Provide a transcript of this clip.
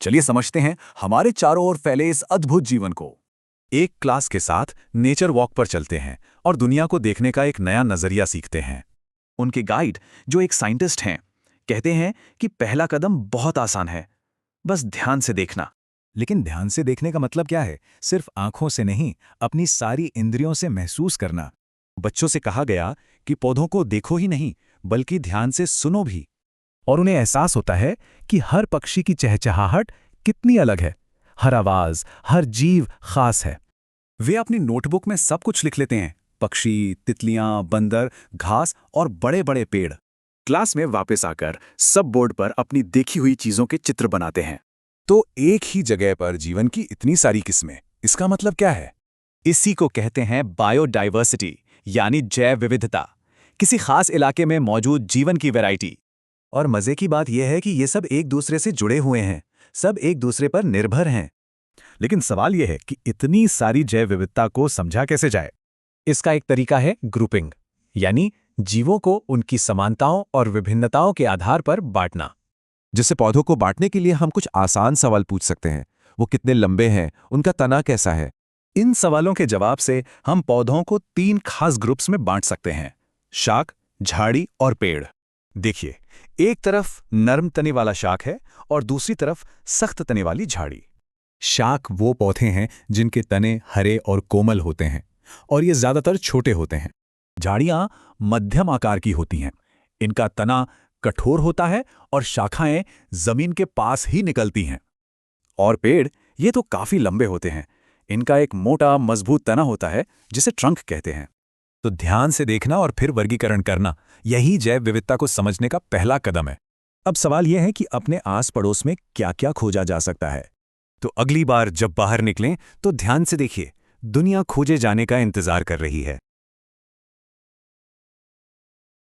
चलिए समझते हैं हमारे चारों ओर फैले इस अद्भुत जीवन को। एक क्लास के साथ नेचर वॉक पर चलते हैं और दुनिया को देखने का एक नया नजरिया सीखते हैं। उनके गाइड, जो एक साइंटिस्ट हैं, कहते हैं कि पहला कदम बहुत आसान है, बस ध्यान से देखना। लेकिन ध्यान से देखने का मतलब क्या है? सिर्फ आंखों से नहीं, अपनी सारी इंद्रियों से महसूस करना। बच्चों से कहा गया कि पौधों को देखो ही नहीं, बल्कि ध्यान से सुनो भी। और उन्हें एहसास होता है कि हर पक्षी की चहचहाहट कितनी अलग है, हर आवाज, हर जीव खास है। वे अपनी नोटबुक में सब कुछ लिख लेते हैं, पक्षी, तितलियां, बंदर, घास और बड़े बड़े पेड़। क्लास में वापस आकर सब बोर्ड पर अपनी देखी हुई चीजों के चित्र बनाते हैं। तो एक ही जगह पर जीवन की इतनी सारी किस्में, इसका मतलब क्या है? इसी को कहते हैं बायोडाइवर्सिटी, यानी जैव विविधता, किसी खास इलाके में मौजूद जीवन की वैरायटी। और मजे की बात यह है कि ये सब एक दूसरे से जुड़े हुए हैं, सब एक दूसरे पर निर्भर हैं। लेकिन सवाल यह है कि इतनी सारी जैव विविधता को समझा कैसे जाए? इसका एक तरीका है ग्रुपिंग, यानी जीवों को उनकी समानताओं और विभिन्नताओं के आधार पर बांटना। जैसे पौधों को बांटने के लिए हम कुछ आसान सवाल पूछ सकते हैं। वो कितने लंबे हैं? उनका तना कैसा है? इन सवालों के जवाब से हम पौधों को 3 खास ग्रुप्स में बांट सकते हैं: शाक, झाड़ी और पेड़। देखिए, एक तरफ नरम तने वाला शाक है और दूसरी तरफ सख्त तने वाली झाड़ी। शाक वो पौधे हैं जिनके तने हरे और कोमल होते हैं और ये ज्यादातर छोटे होते हैं। झाड़ियां मध्यम आकार की होती हैं, इनका तना कठोर होता है और शाखाएं जमीन के पास ही निकलती हैं। और पेड़, ये तो काफी लंबे होते हैं, इनका एक मोटा मजबूत तना होता है जिसे ट्रंक कहते हैं। तो ध्यान से देखना और फिर वर्गीकरण करना, यही जैव विविधता को समझने का पहला कदम है। अब सवाल यह है कि अपने आस पड़ोस में क्या क्या खोजा जा सकता है। तो अगली बार जब बाहर निकलें तो ध्यान से देखिए, दुनिया खोजे जाने का इंतजार कर रही है।